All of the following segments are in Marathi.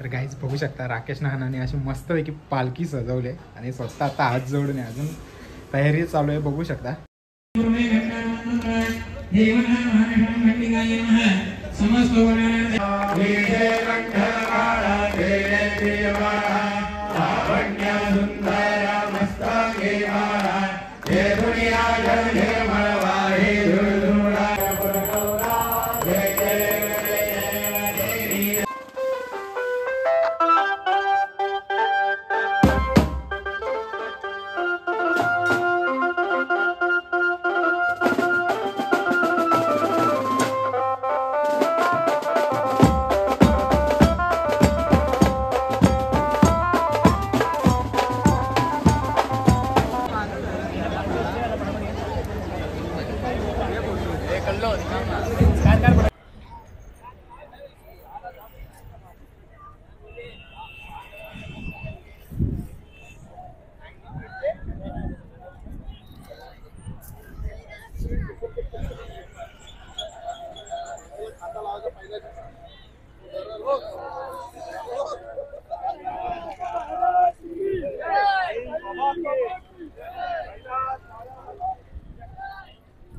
तर गाईज बघू शकता राकेश नानाने अशी मस्तपैकी पालखी सजवले आणि स्वतः आता हात जोडून अजून तयारी चालू आहे बघू शकता।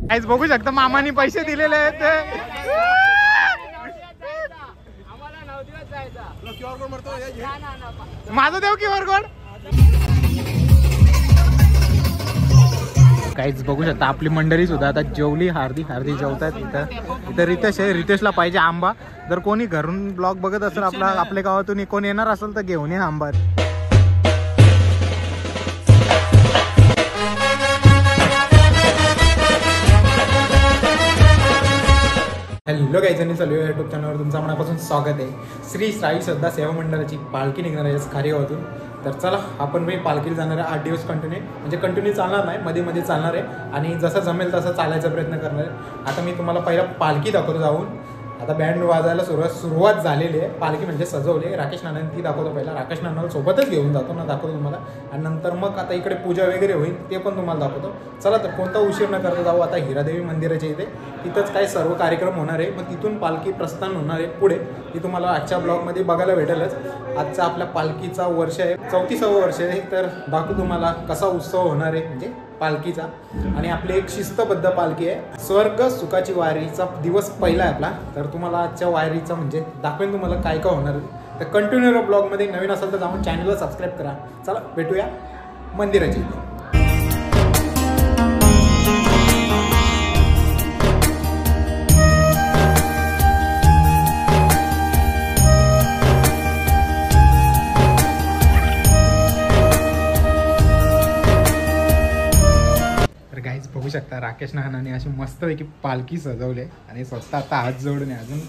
गाईज बघू शकता मामानी पैसे दिलेले आहेत। माझं देव QR कोड। गाईज बघू शकता आपली मंडळी सुद्धा आता जेवली, हार्दी जेवतात। इथं रितेश आहे, रितेशला पाहिजे आंबा। जर कोणी घरून ब्लॉग बघत असेल आपल्या गावातून कोण येणार असेल तर घेऊन ये आंबा। हॅलो गाईज आणि चालू युट्यूब चॅनलवर तुमचं मनापासून स्वागत आहे। श्री साई श्रद्धा सेवा मंडळाची पालखी निघणार आहे खारेगावातून। तर चला आपण मी पालखीला जाणार आहे 8 दिवस कंटिन्यू चालणार नाही, मध्ये मध्ये चालणार आहे आणि जसं जमेल तसं चालायचा प्रयत्न करणार आहे। आता मी तुम्हाला पहिला पालखी दाखवतो जाऊन। आता बँड वाजायला सुरुवात झालेली आहे। पालखी म्हणजे सजवली राकेश नानांनी ती दाखवतो पहिला। राकेश नानाला सोबतच घेऊन जातो ना, दाखवतो तुम्हाला आणि नंतर मग आता इकडे पूजा वगैरे होईल ते पण तुम्हाला दाखवतो। चला तर कोणता उशीर न करता जाऊ आता हिरादेवी मंदिराच्या इथे। तिथंच काय सर्व कार्यक्रम होणार आहे, मग तिथून पालखी प्रस्थान होणार आहे पुढे। ती तुम्हाला आजच्या ब्लॉगमध्ये बघायला भेटेलच। आजचा आपल्या पालखीचा वर्ष आहे 34वं वर्ष आहे। तर दाखवू तुम्हाला कसा उत्सव होणार आहे म्हणजे पालखीचा। आणि आपली एक शिस्तबद्ध पालखी आहे। स्वर्ग सुखाची वारीचा दिवस पहिला आहे आपला। तर तुम्हाला आजच्या वारीचा म्हणजे दाखवेन तुम्हाला काय काय होणार आहे। तर कंटिन्यू ब्लॉगमध्ये नवीन असेल तर जाऊन चॅनलला सबस्क्राईब करा। चला भेटूया मंदिराची। बघू शकता राकेश नानाने अशी मस्तपैकी पालखी सजवले आणि स्वतः आता हात जोडून अजून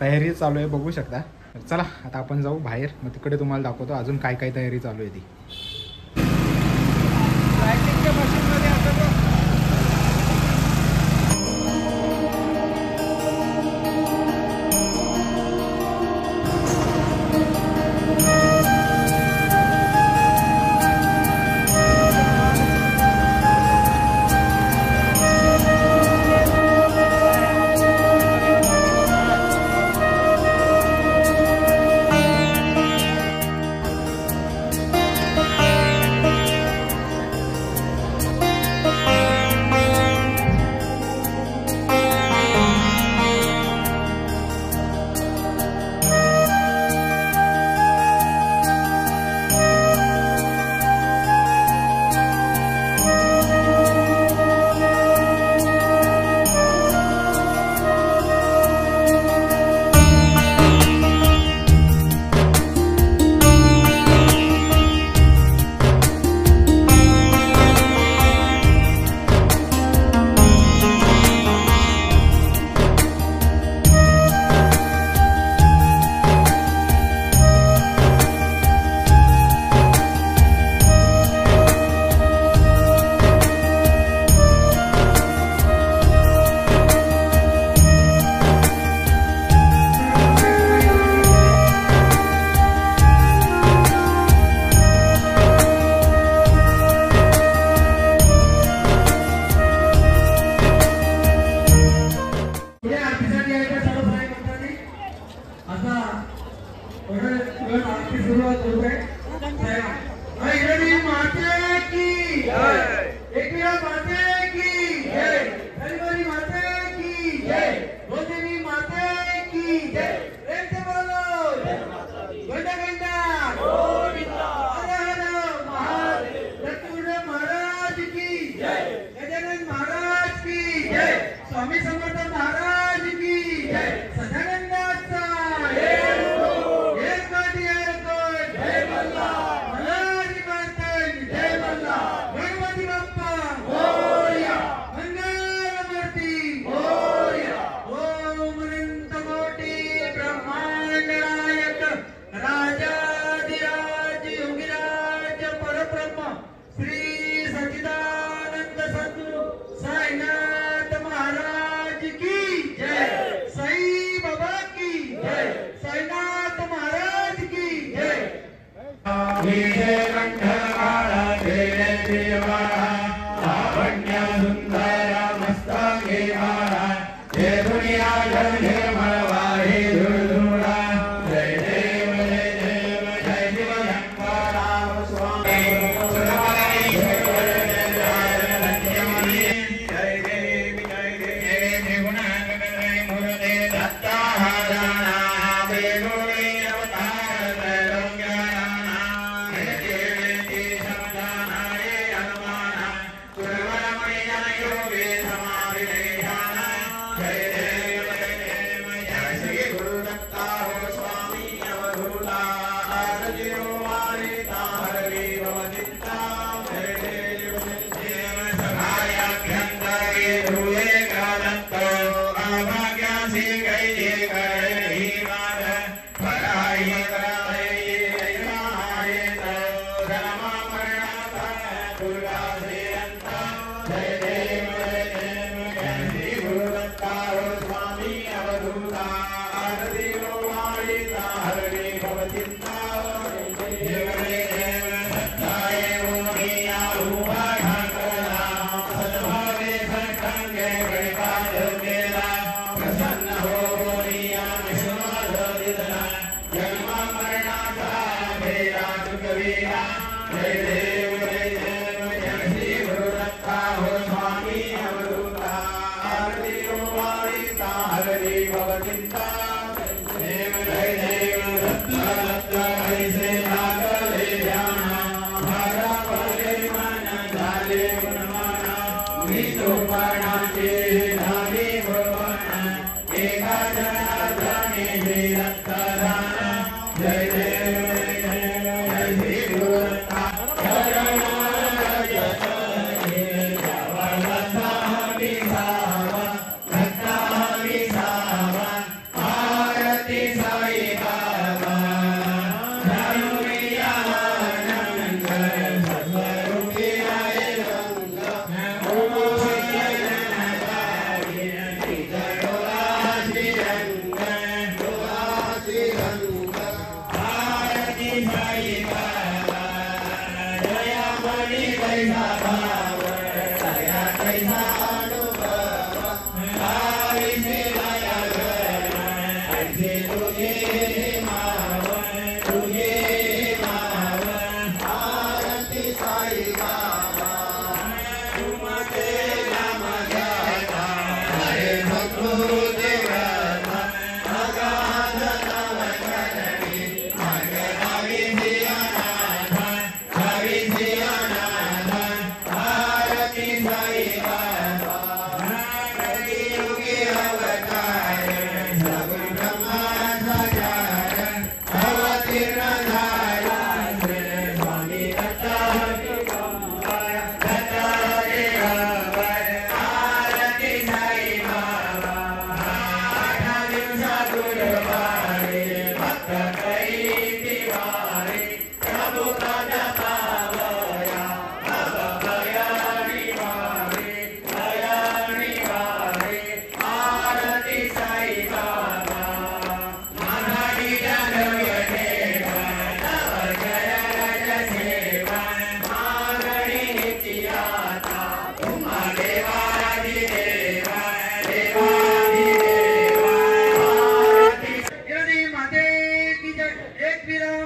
तयारी चालू आहे बघू शकता। चला आता आपण जाऊ बाहेर, मग तिकडे तुम्हाला दाखवतो अजून काय काय तयारी चालू आहे ती। आरती सुरुवात होत आहे. भैरवी माते की जय, एकविरा माते की जय, हरिवारी माते की जय, गोदेवी माते की जय. प्रेम से बोलो घंटा घंटा गोविंदा, हर हर महादेव. लक्ष्मण महाराज की जय, गजानन महाराज की जय, स्वामी समर्थ महाराज की जय. सदानंदाचा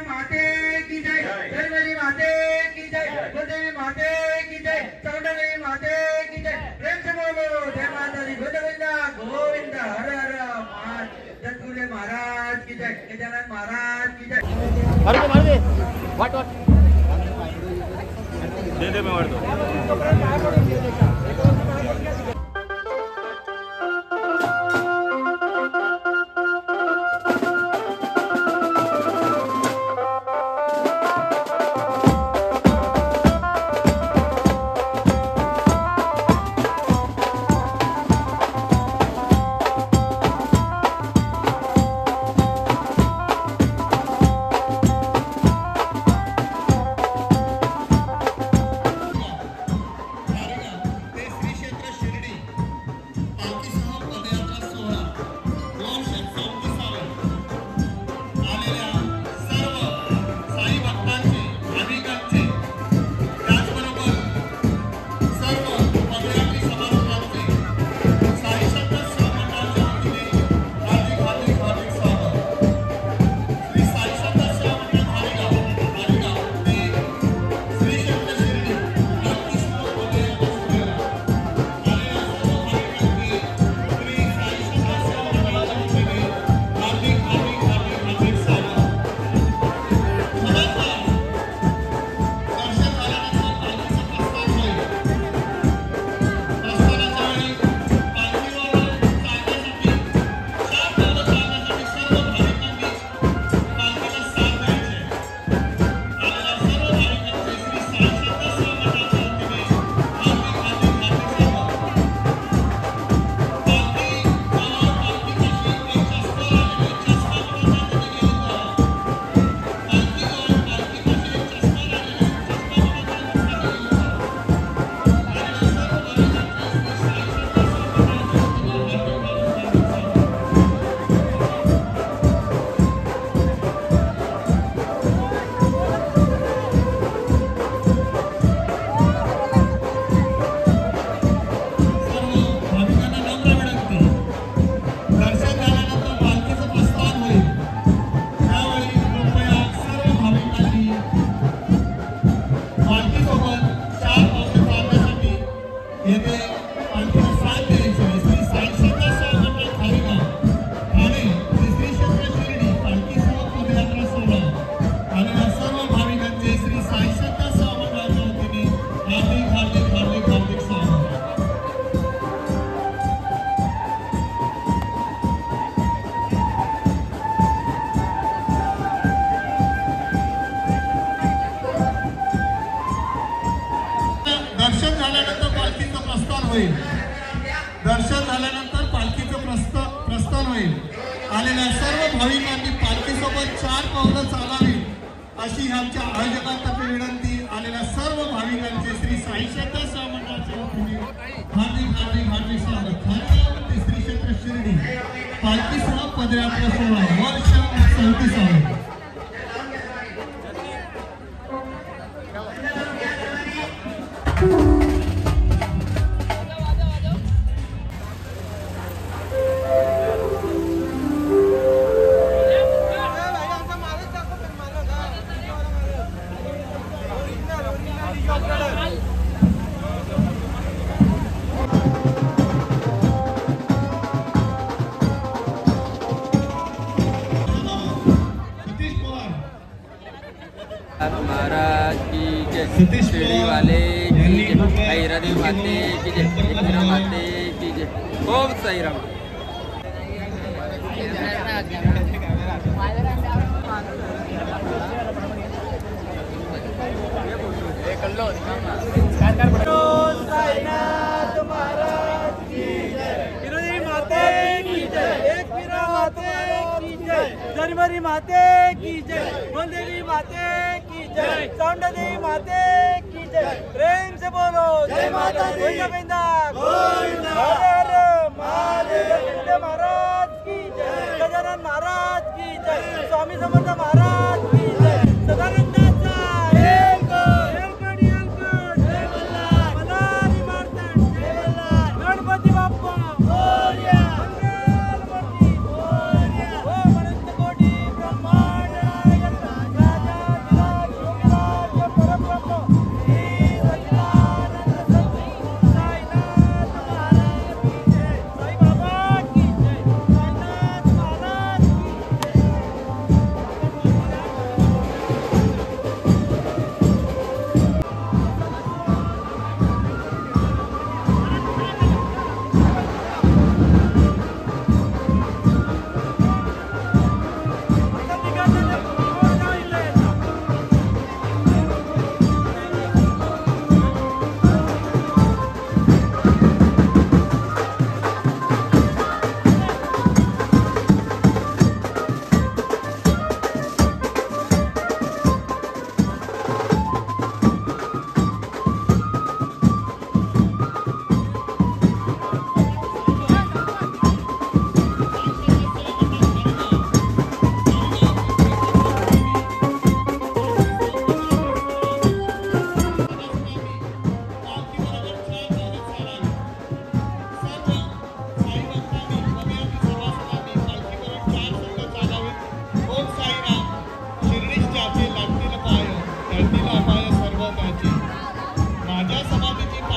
माते की जय धर्मरी माते की जय गोदेवी माते की जय चौंडदेवी माते की जय प्रेम से बोलो जय माता दी गोविंदा गोविंदा हर हर जगदगुरु महाराज की जय गजानन महाराज की जय मार दे वाट दे मैं मार दो दर्शन झाल्यानंतर पालखीचं प्रस्थान होईल. आलेल्या सर्व भाविकांनी पालखीसोबत 4 पावलं चालावी अशी आमच्या आयोजकांतर्फे विनंती. आलेल्या सर्व भाविकांचे श्री साई क्षेत्र मंडळाच्या वतीने हार्दिक स्वागत. खानगाव श्री क्षेत्र शिर्डी पालखीसह पदयात्रा सोहळा वर्ष 34. महाराज की जय, शिर्डी वाले की जय, हैरादेवी माते की जय, एकविरा माते की जय. ओम साईराम. धर्मरी माते की जय, गोदेवी माते की जय, चौंडदेवी माते की जय. प्रेम से बोलो जय माता दी गोविंदा गोविंदा हर हर महादेव. महाराज की जय, गजानन महाराज की जय, स्वामी समर्थ महाराज की जय. सदानंदाचा जय मल्हार, मल्हारी मार्तंड जय मल्हार, गणपती बाप्पा मोरया. मंगलमूर्ती मोरया. ओ अनंत कोटी ब्रह्मांड नायक राजा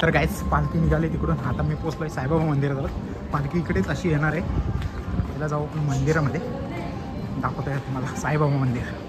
तर गाईस पालखी निघाली तिकडून. आता मी पोचलोय साईबाबा मंदिराजवळ. पालखी इकडेच अशी येणार आहे. त्याला जाऊ आपण मंदिरामध्ये. दाखवतोय तुम्हाला साईबाबा मंदिर.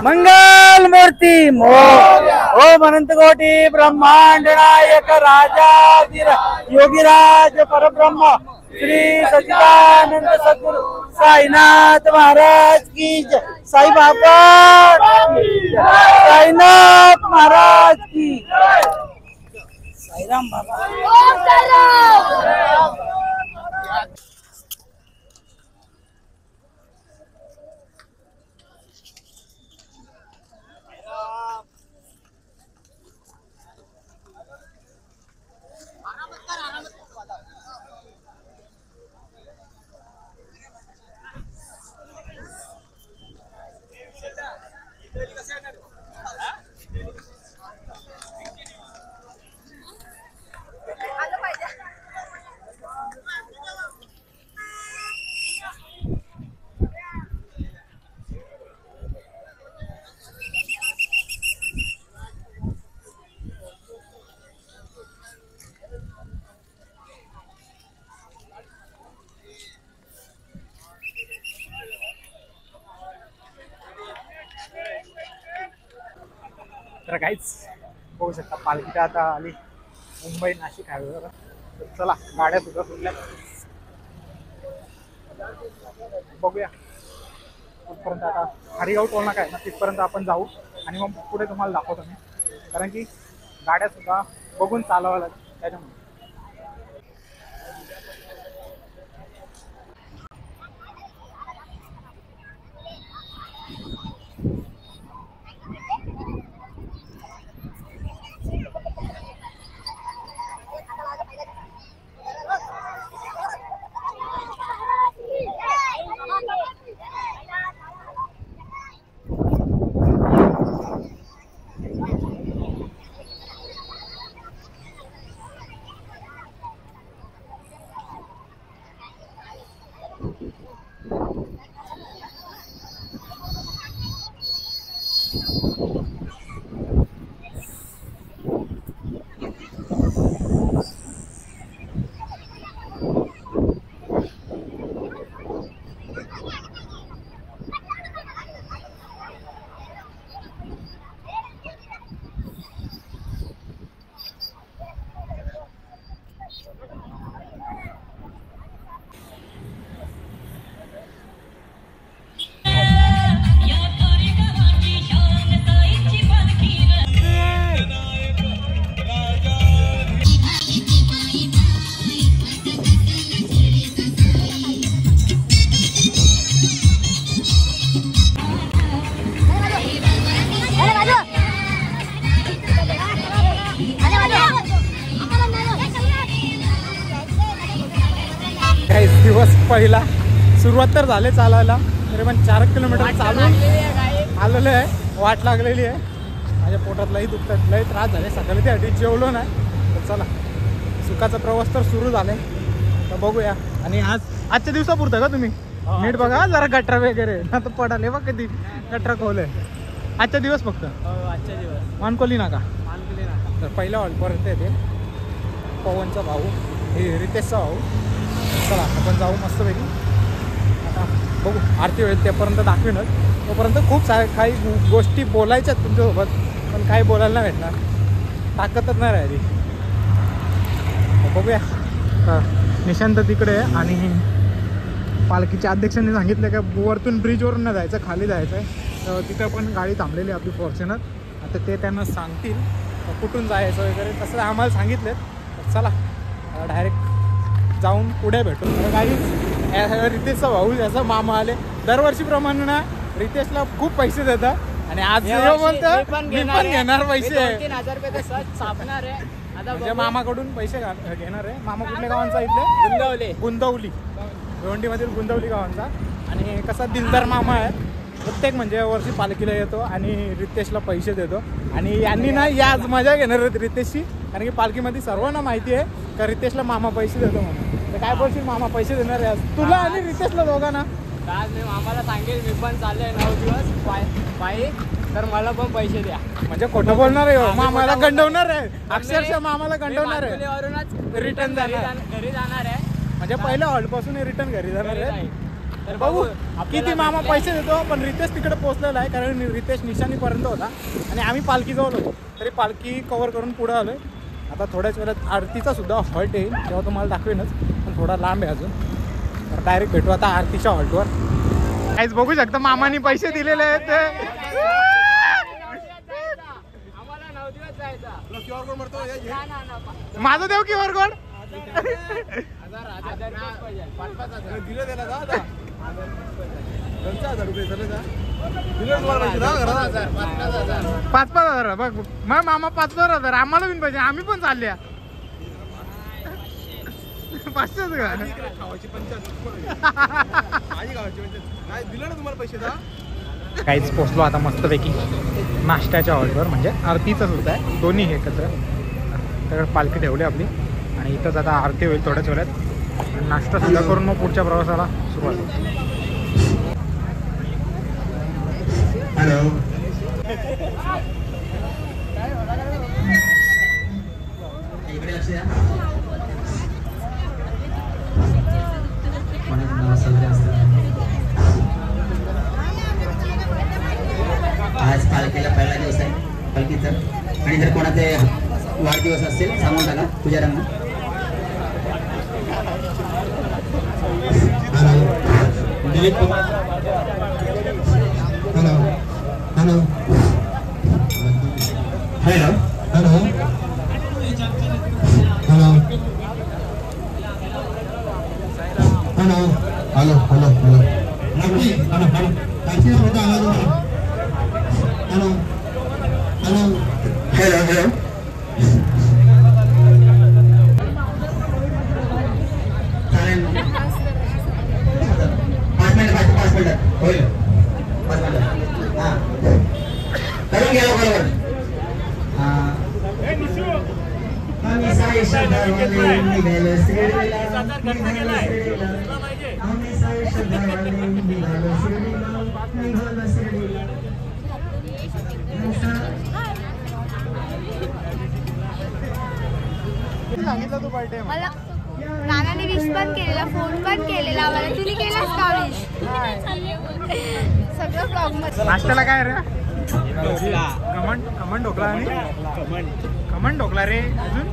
मंगल मूर्ती ओम अनंत कोटी ब्रह्मांड नायक राजा योगीराज परब्रह्म श्री सच्चिदानंद सद्गुरु साईनाथ महाराज की जय। साई बाबा साईनाथ महाराज की साईराम बाबा। तर काहीच बघू शकता पालखी आता आली मुंबई नाशिक हायवेवर. तर चला गाड्या सुद्धा सुटल्या. बघूया कुठपर्यंत आता हरिगाव टोल नाका आहे ना तिथपर्यंत आपण जाऊ आणि मग पुढे तुम्हाला दाखवतो मी, कारण की गाड्या सुद्धा बघून चालवाव्या लागतात त्याच्यामुळे. दिवस पहिला सुरुवात तर झाले चालायला, तरी पण 4 किलोमीटर चालून आलेलं आहे. वाट लागलेली आहे. माझ्या पोटात लई दुखतात, लई त्रास झाले. सकाळी त्यासाठी जेवलो नाही. तर चला सुखाचा प्रवास तर सुरू झालाय. तर बघूया. आणि आजच्या दिवसापुरतं का तुम्ही नीट बघा जरा गटरा वगैरे ना तर पडाले बघ कधी गटरा खोले. आजच्या दिवस फक्त आजच्या दिवस मानकोली नाका. तर पहिला हॉलपर्यंत येते पवनचा भाऊ, हे रितेशचा भाऊ. चला आपण जाऊ मस्तपैकी. आता बघू आरती होईल तेपर्यंत दाखवेनच. तोपर्यंत खूप साऱ्या काही गोष्टी बोलायच्यात तुमच्यासोबत, पण काही बोलायला नाही भेटणार, ताकदच नाही राहिली. बघूया. निशांत तिकडे आहे आणि पालखीच्या अध्यक्षांनी सांगितलं का वरतून ब्रिजवरून न जायचं, खाली जायचं आहे. तर तिथं पण गाडी थांबलेली आपली फॉर्च्युनर. आता ते त्यांना सांगतील कुठून जायचं वगैरे, तसं आम्हाला सांगितलं. तर चला डायरेक्ट जाऊन पुढे भेटू. तर काही रितेशचा भाऊ याचा मामा आले. दरवर्षीप्रमाणे ना रितेशला खूप पैसे देतात आणि आज म्हणतं मी पण घेणार पैसे. 3,000 रुपये तर सहज छापणार आहे. आता म्हणजे मामाकडून पैसे घेणार आहे. मामा कुठल्या गावांचा इथले? गुंदवली. भिवंडीमधील गुंदवली गावांचा. आणि कसा दिलदार मामा आहे. प्रत्येक म्हणजे वर्षी पालखीला येतो आणि रितेशला पैसे देतो. आणि यांनी ना आज मजा घेणार आहेत रितेशची, कारण की पालखीमध्ये सर्वांना माहिती आहे का रितेशला मामा पैसे देतो म्हणून. तर काय बोलशील, मामा पैसे देणार आहे आज तुला आणि रितेशला दोघांना? आज मी मामाला सांगेल मी पण चाललोय 9 दिवस पायी, तर मला पण पैसे द्या. म्हणजे खोटं बोलणार आहे, मामाला गंडवणार आहे. अक्षरशः मामाला गंडवणार आहे. रिटर्न घरी जाणार आहे. म्हणजे पहिल्या हॉलपासून रिटर्न घरी जाणार आहे. तर बघू किती मामा पैसे देतो. पण रितेश तिकडे पोहोचलेला आहे कारण रितेश निशाणीपर्यंत होता आणि आम्ही पालखी जवळ होतो. तरी पालखी कव्हर करून पुढे आलोय. आता थोड्याच वेळात आरतीचा सुद्धा हॉल्ट येईल तेव्हा तुम्हाला दाखवेनच, पण थोडा लांब आहे अजून. तर डायरेक्ट भेटू आता आरतीच्या हॉल्टवर. काहीच बघू शकता मामानी पैसे दिलेले आहेत. माझं देव QR कोड पाच 5,000 बघ मग मामा 5,000 आम्हाला पण पाहिजे. आम्ही पण चालल्या 500च का काहीच पोचलो आता मस्तपैकी नाश्त्याच्या हॉलवर. म्हणजे आरतीचं सुद्धा आहे दोन्ही हे एकत्र. तर पालखी ठेवली आपली आणि इथंच आता आरती होईल थोड्याच वेळात. नाश्ता सुद्धा करून मग पुढच्या प्रवासाला सुरुवात होईल. हॅलो इकडे लक्ष द्या. आज पालखीला पहिला दिवस आहे पालखीचा. आणि जर कोणाचे वाढदिवस असतील सांगून टाका पुजाऱ्यांना. Hello hello hello hello hello hello hello hello hello नक्की हॅलो हॅलो काची मोठा आवाज हॅलो हॅलो हॅलो हॅलो चालेल 5 मिनिट होईल 5 मिनिट हां करून घ्या बरोबर. आम्ही साई शब्दावाले निघालो शिर्डीला. आम्ही साई शब्दावाले निघालो शिर्डीला. निघालो शिर्डीला. सांगितलं तू बर्थडे मला नानाने विश पण केलेला, फोन पण केलेला मला. तुम्ही केलास का विश? सगळं ब्लॉग मध्ये. नाश्त्याला काय रे? खमण ढोकला आणि खमण ढोकला रे. अजून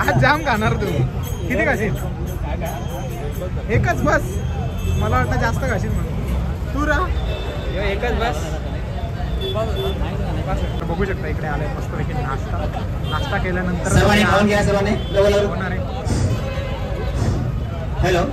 आज जाम खाणार तू. किती खाशील? एकच बस. मला वाटतं जास्त खाशील म्हणून. तू रा एकच बस. बघू शकता इकडे आले मस्तपैकी नाश्ता केल्यानंतर सर्वांनी खाऊन घ्या. सर्वांनी होणार आहे. हॅलो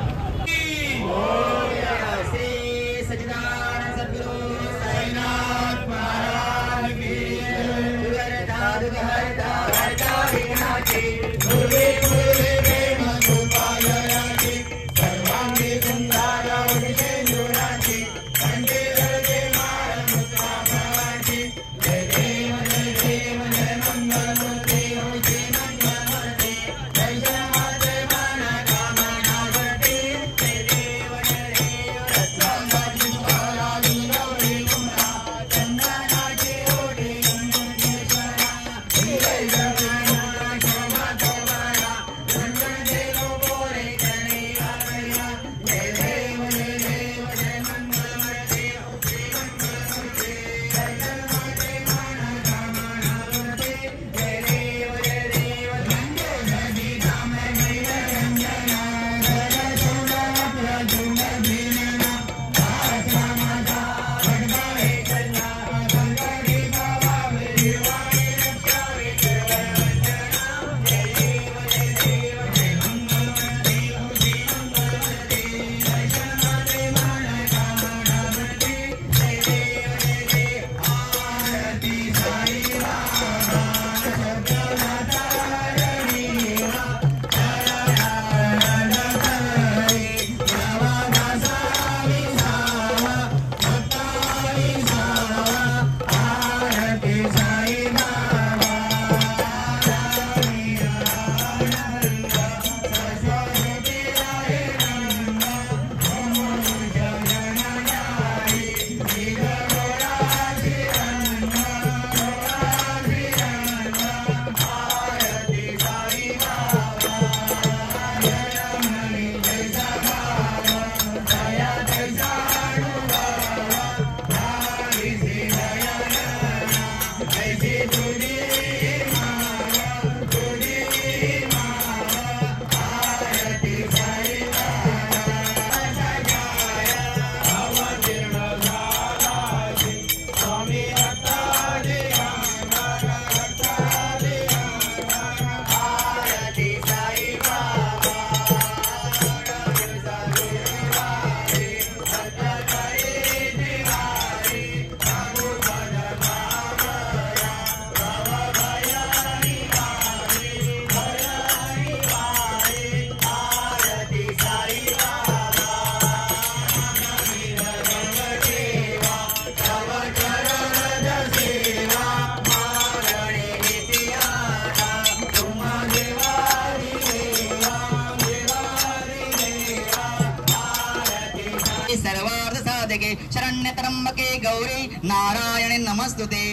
त्र्यंबके गौरी नारायणे नमस्तुते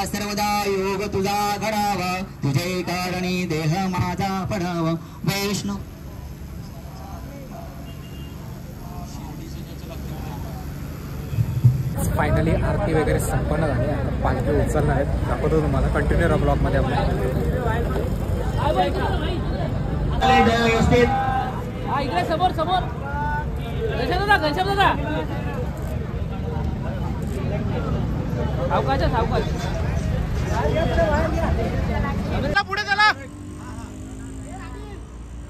सर्वदा योग तुझा घडावा तुझे कारणी देह माझा पडावा वैष्णव. फायनली आरती वगैरे संपन्न झाली. आता पालखी उचलणार आहेत. दाखवतो तुम्हाला कंटिन्यू राहा ब्लॉगमध्ये आपल्या. इकडे समोर समोर घनश्याम दादा सावकाश सावकाश पुढे चला.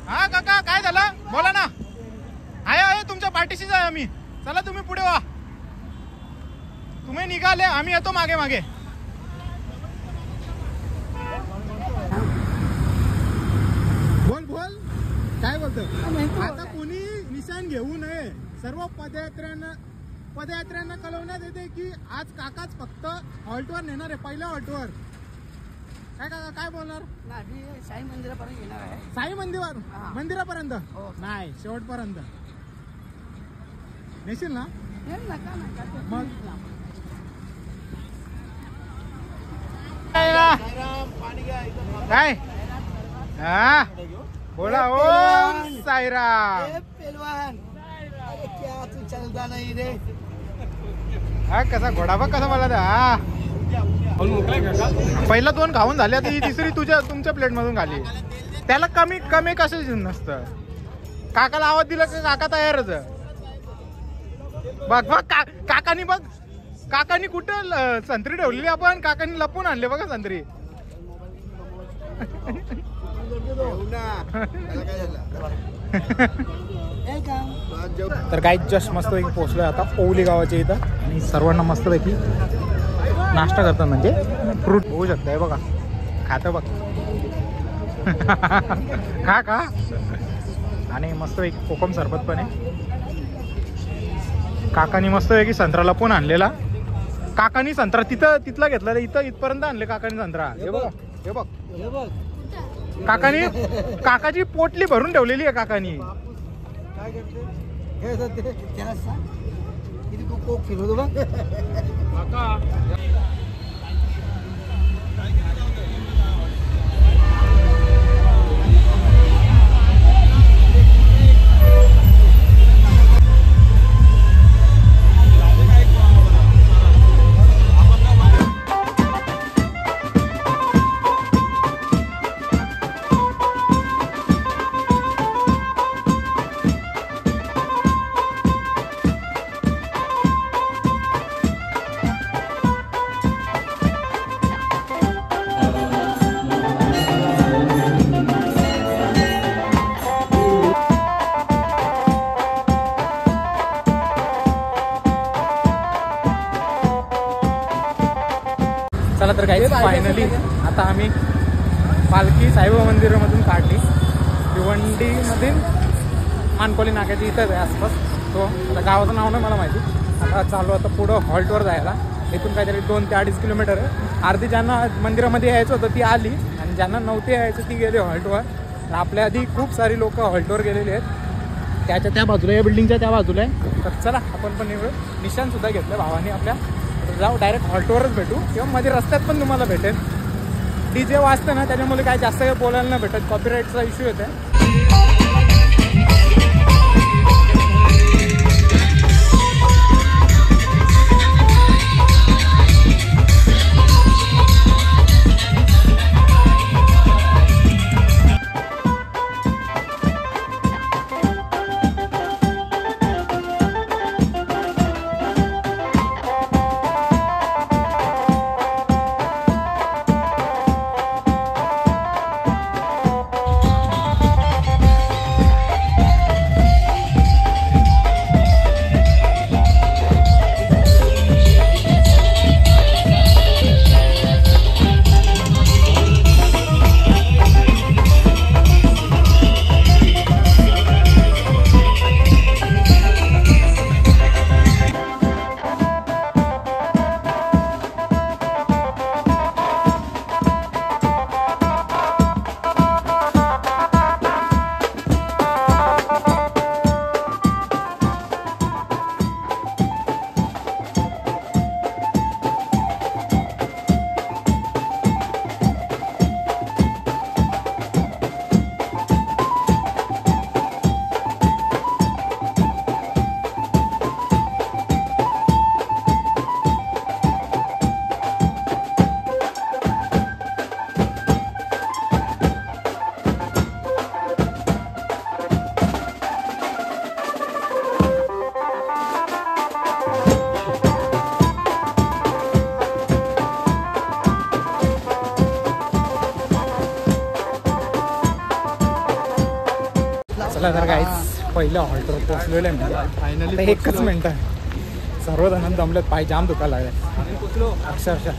हा काका काय झालं बोला ना. आहे तुमच्या पाठीशी जाय आम्ही. चला तुम्ही पुढे वा. तुम्ही निघाले आम्ही येतो मागे मागे. बोल बोल काय बोलतो. आता कोणी निशाण घेऊ नये. सर्व पदयात्र्यांना कळवण्यात येते की आज काकाच फक्त हॉल्टवर नेणार आहे. पहिल्या हॉल्टवर काय काका काय बोलणार. साई मंदिरापर्यंत येणार आहे. साई मंदिरापर्यंत नाही शेवटपर्यंत नेशील ना मग. काय हा बोला. ओम साईराम. पेलवान क्या तू चलता नाही रे. हा कसा घोडा बघ कसा मला हा. पहिला 2 खाऊन झाले आता ही तिसरी तुमच्या प्लेट मधून खाली. त्याला कमी कमी कसं नसतं. काकाला आवाज दिला की काका तयारच. बघ बघ काकानी बघ. काकानी कुठं संत्री ठेवलेली आपण. काकानी लपून आणले बघा संत्री. तर काही जस्ट मस्त पैकी पोहोचलोय आता ओवली गावाच्या इथं. आणि सर्वांना मस्त पैकी नाश्ता करतात म्हणजे फ्रूट होऊ शकतं. बघा खातं बघ. खा आणि मस्त पैकी कोकम सरबत पण आहे. काकानी मस्त पैकी संत्रा लपून आणलेला. काकानी संत्रा तिथला घेतला. इथपर्यंत आणले काकानी संत्रा. हे बघ काकाची पोटली भरून ठेवलेली आहे काकानी. काय करते त्याला सांग किती तू कोक फिरवतो बघ. चला तर काही फायनली आता आम्ही पालखी साईबाबा मंदिरामधून काढली. भिवंडीमधील मानकोली नाक्याची इथंच आहे आसपास. तो आता गावाचं नाव नाही मला माहिती. आता चालू आता पुढं हॉल्टवर जायला. इथून काहीतरी 2 ते 2.5 किलोमीटर आहे. अर्धी ज्यांना मंदिरामध्ये यायचं होतं ती आली आणि ज्यांना नव्हती यायचं ती गेली हॉल्टवर. आपल्या आधी खूप सारी लोक हॉल्टवर गेलेली आहेत. त्या बाजूला या बिल्डिंगच्या त्या बाजूला आहे. तर चला आपण पण निवड निशाणसुद्धा घेतलं भावाने आपल्या. जाऊ डायरेक्ट हॉल्टवरच भेटू किंवा मध्ये रस्त्यात पण तुम्हाला भेटेल. DJ वाजतं ना त्याच्यामुळे काय जास्त काही बोलायला नाही भेटत. कॉपीराईटचा इश्यू येतो. चला तर काहीच पहिलं हॉल्टर पोचलेलं आहे फायनली. एकच मिनटं सर्वजण जमलेत, पाय जाम दुखायला लागले अक्षरशः.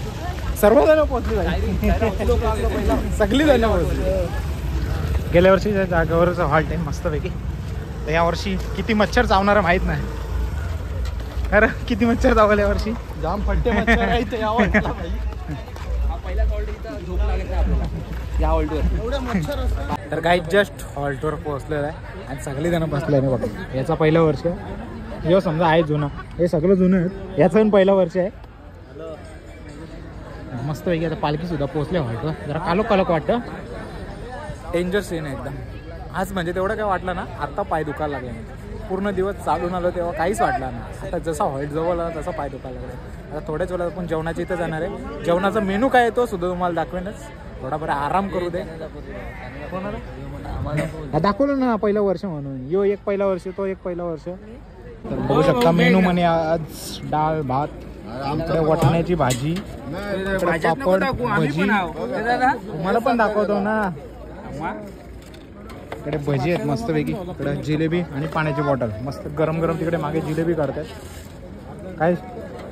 सर्वजण पोचले सगळी जण पोचली. गेल्या वर्षीच्या जागेवरच हॉल्ट आहे मस्तपैकी. तर यावर्षी किती मच्छर चावणार माहीत नाही. खरं किती मच्छर चावले यावर्षी, जाम फट्टे मच्छर आहे ते या हॉल्टला. तर काही जस्ट हॉल्टवर पोहोचलेलं आहे आणि सगळी जण बसले आहे. बघा याचा पहिलं वर्ष जेव्हा समजा आहे जुनं, हे सगळं जुनं आहे. याचं पण पहिलं वर्ष आहे. मस्त पैकी आता पालखी सुद्धा पोहोचले हॉल्टवर. जरा कालोख कालोख वाटतं. डेंजर सीन आहे एकदम. आज म्हणजे तेवढं काय वाटलं ना, आत्ता पाय दुखायला लागले. पूर्ण दिवस चालून आलो तेव्हा काहीच वाटलं ना. आता जसा हॉल्ट जवळ आला तसा पाय दुखायला लागला. आता थोड्याच वेळात आपण जेवणाची इथं जाणार आहे. जेवणाचा मेनू काय आहे तो सुद्धा तुम्हाला दाखवेनच. थोडा बरं आराम करू दे. दाखवलं ना पहिलं वर्ष म्हणून. यो एक पहिला वर्ष, तो एक पहिला वर्ष. तर बघू शकता मेनू मध्ये आज डाळ भात, इकडे वाटाण्याची भाजी, पापड भजी. मला पण दाखवतो ना. इकडे भजी आहेत मस्तपैकी, इकडे जिलेबी आणि पाण्याची बॉटल मस्त गरम गरम. तिकडे मागे जिलेबी काढतात. काय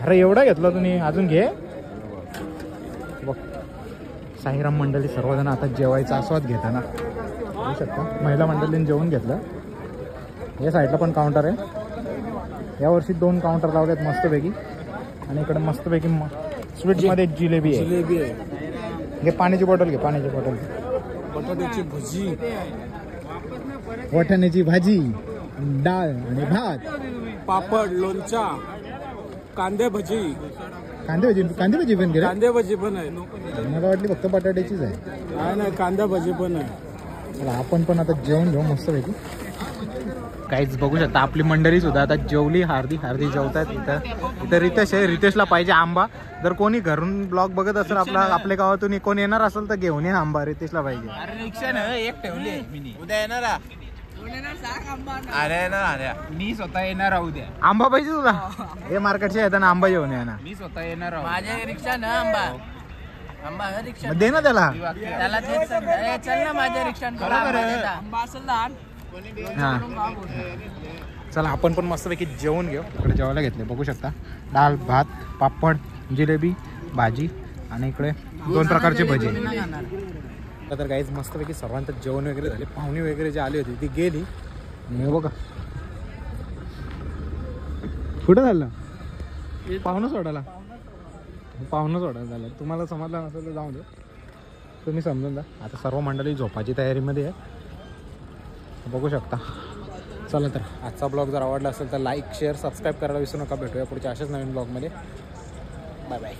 अरे एवढं घेतलं तुम्ही, अजून घे. बघ साईराम मंडळी सर्वजण आता जेवायचा आस्वाद घेताना बघू शकता. महिला मंडळीने जेवण घेतलं. या साईडला पण काउंटर आहे. यावर्षी 2 काउंटर लावलेत मस्तपैकी. आणि इकडे मस्तपैकी स्वीट्समध्ये जिलेबी आहे. जिलेबी आहे. घे पाण्याची बॉटल, घे पाण्याची बॉटल. बटाट्याची भजी, वाटाण्याची भाजी, डाळ आणि भात, पापड, लोणचा, कांदे भजी. कांदे भजी पण केलं. कांदे भजी पण आहे. मला वाटली फक्त बटाट्याचीच आहे. नाही कांदा भजी पण आहे. चला आपण पण आता जेवण घेऊ मस्तपैकी. काहीच बघू शकता आपली मंडळी सुद्धा आता जेवली. हार्दी जेवतात. इथं रितेश आहे. रितेशला पाहिजे आंबा. जर कोणी घरून ब्लॉग बघत असेल आपल्या गावातून कोणी येणार असेल तर घेऊन ये आंबा. रितेशला पाहिजे. रिक्षानं एक ठेवली. उद्या येणार मी स्वतः येणार उद्या. आंबा पाहिजे तुला? हे मार्केटच्या येताना आंबा घेऊन ये ना. मी स्वतः येणार माझ्या रिक्षानं आंबा रिक्षा दे ना त्याला. त्याला चल ना माझ्या रिक्षानं आंबा असेल ना. हा चला आपण पण मस्तपैकी जेवण घेऊ. इकडे जेवायला घेतले बघू शकता. डाळ भात, पापड, जिलेबी, भाजी आणि इकडे 2 प्रकारची भजी. तर काहीच मस्तपैकी सर्वांचं जेवण वगैरे झाले. पाहुणे वगैरे जे आली होती ती गेली. हे बघा कुठं झालं पाहुणं सोडायला झालं. तुम्हाला समजलं नसेल तर जाऊ दे, तुम्ही समजून जा. आता सर्व मंडळी झोपाची तयारीमध्ये आहे बघू शकता. चला तर आजचा ब्लॉग जर आवडला असेल तर लाईक शेअर सबस्क्राईब करायला विसरू नका. भेटूया पुढच्या अशाच नवीन ब्लॉगमध्ये. Bye bye.